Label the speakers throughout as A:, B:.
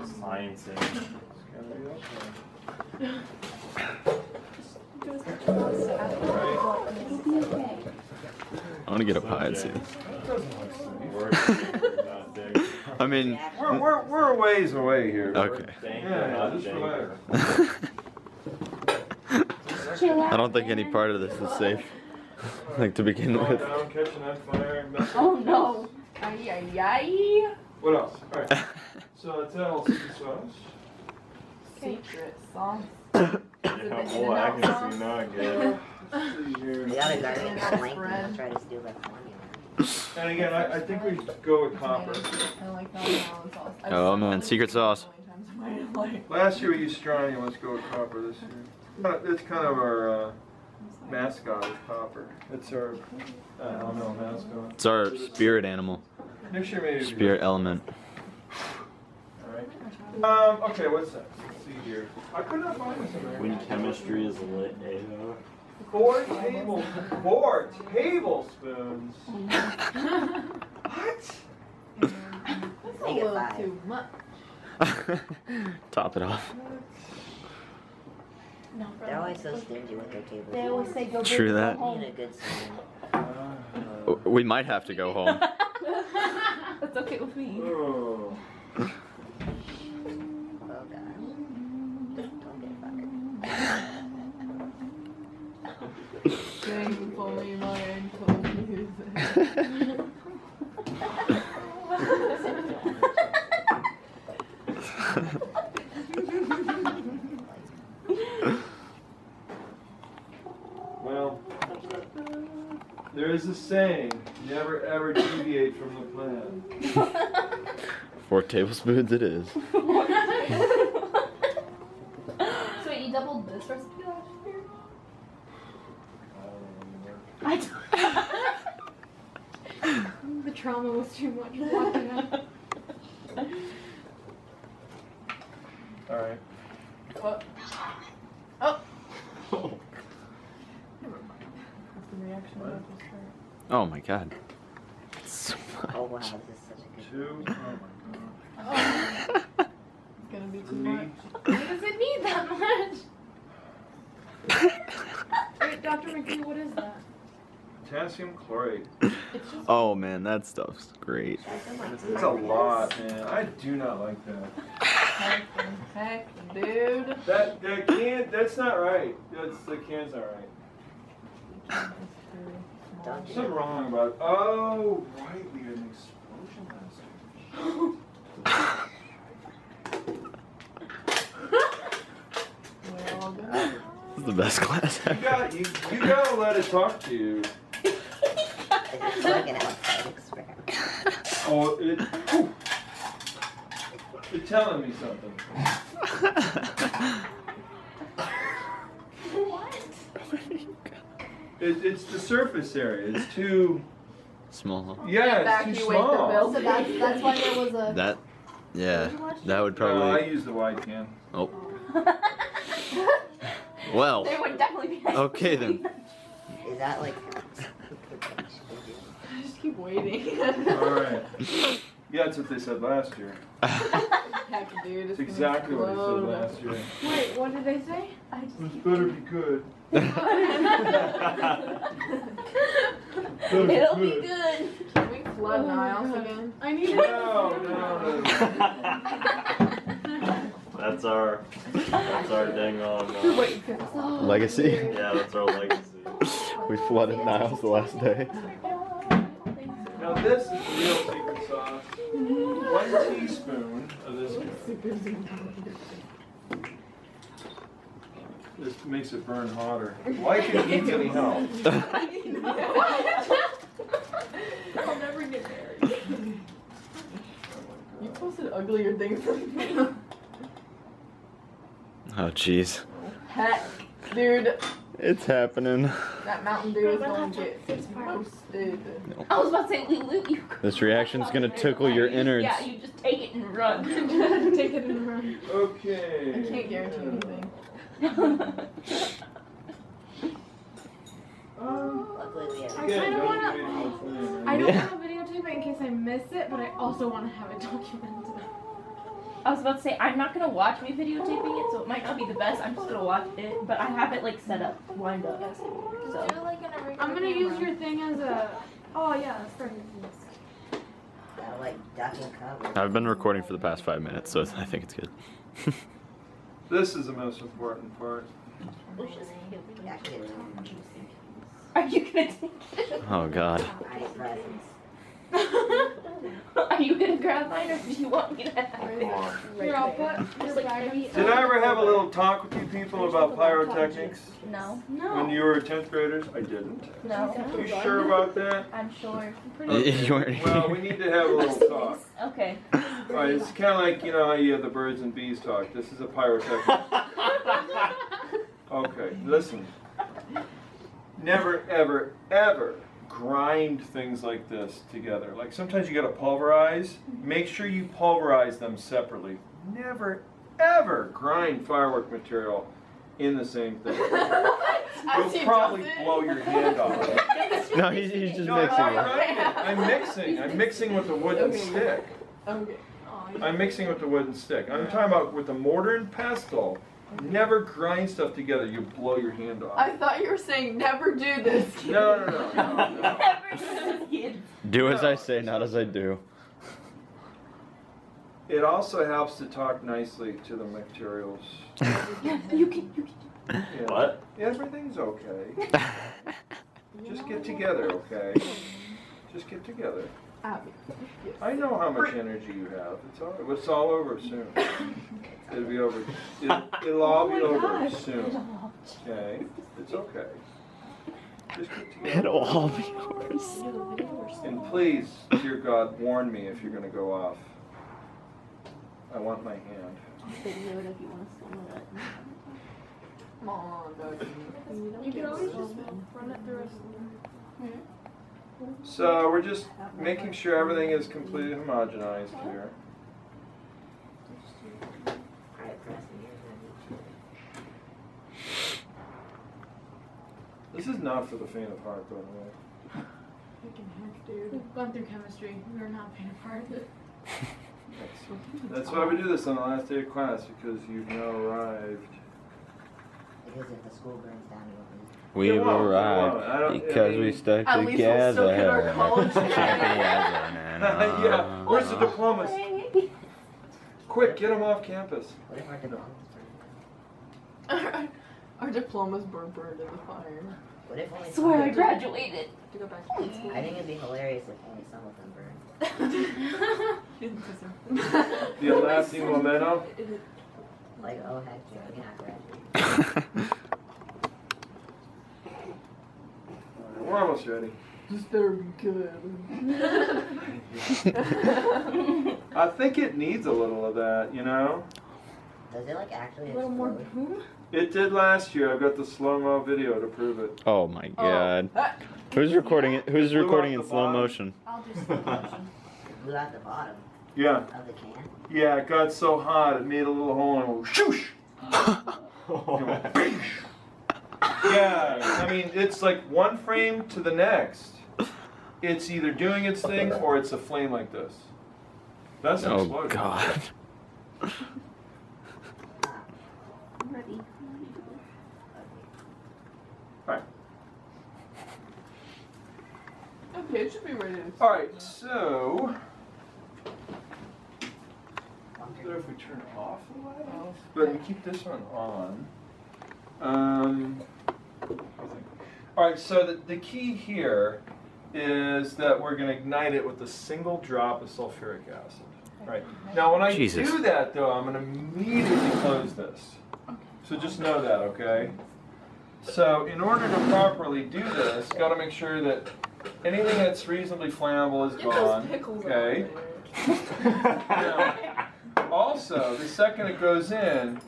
A: Sciencing.
B: I want to get up high and see this. I mean,
C: we're a ways away here.
B: okay.
C: Yeah, just relax.
B: I don't think any part of this is safe. Like to begin with.
C: Down, catching that fire.
D: Oh no! Ay ay ay!
C: What else? All right. So tell secret sauce.
D: Secret sauce.
A: Oh, I can see now again.
C: Let's see here.
E: The other guy didn't have length, and I'll try to steal that formula.
C: And again, I think we go with copper.
D: I like that one sauce.
B: Oh man, secret sauce.
C: Last year we used strontium. Let's go with copper this year. It's kind of our mascot is copper. It's our I don't know mascot.
B: It's our spirit animal.
C: Next year maybe.
B: Spirit element.
C: All right. Okay, what's that? Let's see here. I could not find this in there.
A: When chemistry is lit,
C: 4 tablespoons. What?
D: That's a little too much.
B: Top it off.
D: No,
E: They're always so stingy with their tables.
D: they always say go big
B: True
D: or go
B: that.
D: home.
E: Need a good sign.
B: We might have to go home.
D: That's okay with me.
C: Oh.
E: Oh god. Don't get fired.
D: Thankfully, my ankle music.
C: Well, there is a saying, never ever deviate from the plan.
B: 4 tablespoons it is.
D: So wait, you doubled this recipe last year? The trauma was too much walking up.
C: All right.
D: Oh. Oh. Never mind. That's the reaction
C: What?
D: that just hurt.
B: Oh my god. It's so
E: Oh wow,
B: much.
E: this is such a good
C: 2. Oh my
D: It's gonna be too
C: God.
D: much. Why does it need that much? Wait, Dr. McGee, what is that?
C: Potassium chlorate.
D: It's just
B: Oh man, that stuff's great.
C: It's a lot, man. I do not like that.
D: heck, dude.
C: That can. That's not right. The can's not right.
E: Don't do
C: Something wrong about it. Oh, right. We had an explosion last
D: We're all good.
B: This is the best class
C: year.
B: ever.
C: You gotta let it talk to you.
E: It's like an outside experiment.
C: Oh, whew. It's telling me something.
D: What?
C: It's the surface area. It's too.
B: Small.
C: Yeah, it's too small.
D: So that's why there was a.
B: That, yeah, that would
C: No, I
B: probably.
C: use the wide can.
B: Oh, well.
D: There would definitely be.
B: Okay then.
E: Is that like?
D: Just keep waiting.
C: All right. Yeah, that's what they said last year.
D: Heck, dude.
C: It's exactly what they said last year.
D: Wait, what did they say? I just
C: It's better be good.
D: It'll be good. Can we flood Niles again? I need
C: No.
A: That's our dang on.
D: Wait,
B: Legacy.
A: Yeah, that's our legacy.
B: We flooded Niles the last day.
C: Now this is real secret sauce. 1 teaspoon of this. This makes it burn hotter. Why can eat any help?
D: I'll never get married. You posted uglier things than me.
B: Oh jeez.
D: Heck, dude.
B: It's happening.
D: That Mountain Dew is going to get roasted.
F: I was about to say, we loot you.
B: This reaction's gonna tickle your innards.
F: Yeah, you just take it and run.
D: Take it and run.
C: Okay.
D: I can't guarantee anything.
E: Luckily we have.
D: I kinda wanna- I don't
B: Yeah.
D: want to videotape it in case I miss it, but I also want to have it documented.
F: I was about to say, I'm not gonna watch me videotaping it, so it might not be the best. I'm just gonna watch it, but I have it like set up, lined up. So
D: I'm gonna use your thing as a. Oh yeah, that's right.
E: Gotta like duck and cover.
B: I've been recording for the past 5 minutes, so I think it's good.
C: This is the most important part.
E: Actually, it's
F: are you gonna take it?
B: Oh God.
E: my presents.
F: Are you gonna grab mine, or do you want me to have it?
D: Here, I'll put your bag on.
C: Did I ever have a little talk with you people about pyrotechnics
F: No.
C: when you were 10th graders? I didn't.
F: No.
C: You sure about that?
F: I'm sure.
B: You weren't-
C: Well, we need to have a little talk.
F: Okay.
C: Alright, it's kind of like, you know how you have the birds and bees talk. This is a pyrotechnic. Okay, listen. Never, ever, ever grind things like this together. Like sometimes you gotta pulverize. Make sure you pulverize them separately. Never, ever grind firework material in the same thing. You'll probably blow your hand off.
B: No, he's just
C: No, I'm
B: mixing
C: not
B: it.
C: grinding it. I'm mixing. I'm mixing with the wooden stick.
D: Okay.
C: I'm mixing with the wooden stick. I'm talking about with the mortar and pestle. Never grind stuff together. You blow your hand off.
G: I thought you were saying never do this.
C: No.
B: Do as I say, not as I do.
C: It also helps to talk nicely to the materials.
F: You can.
C: Yeah.
A: What?
C: Everything's okay. Just get together, okay? Just get together. I know how much energy you have. It's all over soon. It'll be over. It'll all be over soon. Okay? It's okay. Just get together.
B: It'll all be yours.
C: And please, dear God, warn me if you're going to go off. I want my hand.
F: Video it if you want to film it.
G: Come on, Dougie.
D: You can always just run it through us.
C: So we're just making sure everything is completely homogenized here.
E: Alright, Preston, here's
C: This is not for the faint of heart, by the way.
D: We've gone through chemistry. We are not being a part of it.
C: That's why we do this on the last day of class, because you've now arrived.
E: because if the school burns down, you won't lose.
B: We've
C: It won't, it
B: arrived
C: won't. I don't-
B: because
C: I mean-
B: we stuck
G: At least we'll still get our college
B: together.
C: Yeah, where's the diplomas? Quick, get them off campus.
E: What if our diplomas burn?
G: Our diplomas were burned in the fire.
E: What if only
F: Swear I
E: some?
F: graduated.
G: To go back to school.
E: I think it'd be hilarious if only some of them burned.
C: The lasting memento.
E: Like, oh heck yeah, we can graduate.
C: We're almost ready.
G: This better be good.
C: I think it needs a little of that, you know?
E: Does it like actually
D: A little more
E: explode?
D: boom.
C: It did last year. I've got the slow-mo video to prove it.
B: Oh my God. Who's recording it? Who's
C: Blew
B: recording
C: off
B: in
C: the
B: slow
C: bottom.
B: motion?
D: I'll do slow motion.
E: It blew out the bottom
C: Yeah.
E: of the can.
C: Yeah, it got so hot it made a little hole and it went shoosh! Yeah, I mean, it's like one frame to the next. It's either doing its thing or it's a flame like this. That's an
B: Oh
C: explosion.
B: God.
F: I'm ready.
C: Alright.
G: Okay, it should be ready to
C: Alright, so. So if we turn off the light, but we keep this one on. Alright, so the key here is that we're going to ignite it with a single drop of sulfuric acid. Right. Now when I
B: Jesus.
C: do that though, I'm going to immediately close this. So just know that, okay? So in order to properly do this, got to make sure that anything that's reasonably flammable is
G: Get those
C: gone.
G: pickles
C: Okay. Now, also, the second it goes in,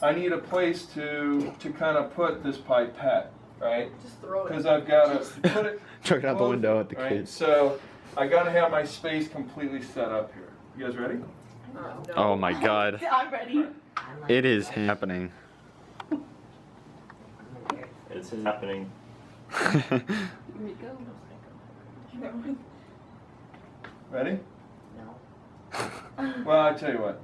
C: I need a place to kind of put this pipette, right?
G: Just throw it.
C: Because I've got to put it.
B: Chuck it out the
C: close
B: window
C: it,
B: at the
C: right?
B: kids.
C: So I got to have my space completely set up here. You guys ready?
G: No.
B: Oh my God.
F: I'm ready.
E: I'm like,
B: It is happening.
E: I'm weird.
A: It's happening.
F: Here we go.
C: Ready?
E: No.
C: Well, I tell you what.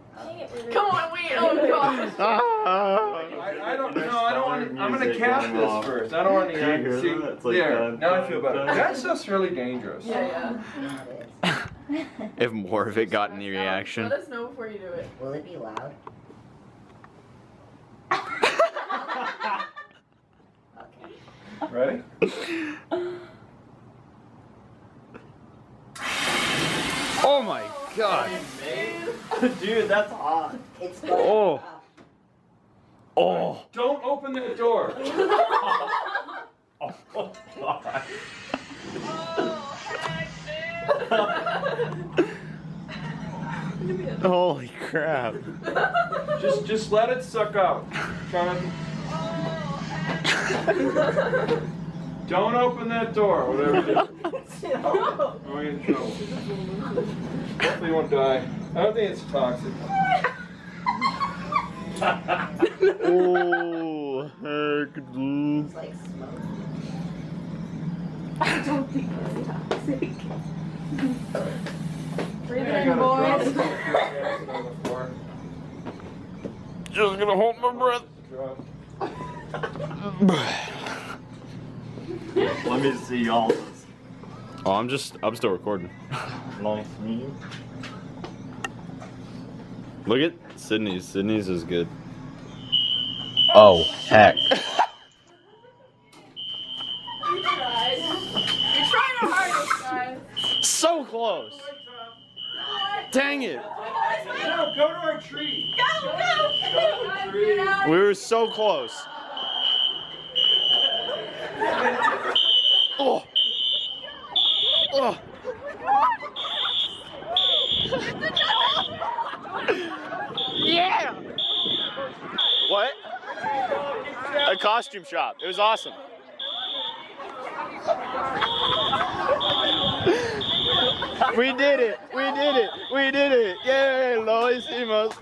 G: Come on, wait. Oh gosh.
C: I don't know. I don't want. I'm gonna cast this first. I don't want
A: Can you hear
C: to see.
A: that? It's like
C: There.
A: dun,
C: Now I feel
A: dun,
C: better.
A: dun.
C: That stuff's really dangerous.
G: Yeah.
E: Yeah, it is.
B: If more of it got any
G: Let
B: reaction.
G: us know before you do it.
E: Will it be loud? Okay.
C: Ready?
B: Oh my god.
A: Dude, that's hot.
E: It's going
B: Oh.
E: up.
B: Oh.
C: Don't open that door.
A: Oh, God.
B: Holy crap.
C: Just let it suck out. Try not to. Don't open that door. Whatever it is. Oh, you're in trouble. Hopefully you won't die. I don't think it's toxic.
B: Oh, heck, dude.
E: It's like smoke.
F: I don't think it's toxic.
D: Breathe
C: I
D: in,
C: got a drop
D: boys.
C: of sulfuric acid on the floor.
B: Just gonna hold my breath.
C: Drop.
A: Let me see all this.
B: Oh, I'm still recording.
A: Nice meeting.
B: Look at Sydney's. Sydney's is good.
H: Oh, heck.
G: You tried. You're trying your hardest, guys.
B: So close. Dang it.
C: No, go to our tree.
G: Go.
B: We were so close. Oh. Oh. Yeah. What? A costume shop. It was awesome. We did it. We did it. We did it. Yay, lo hicimos.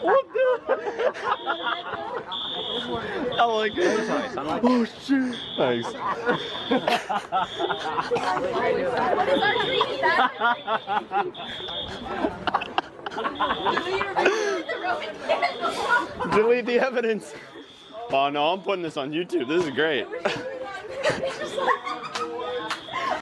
B: What the? I like it. Oh shit. Thanks. Delete the evidence. Oh no, I'm putting this on YouTube. This is great.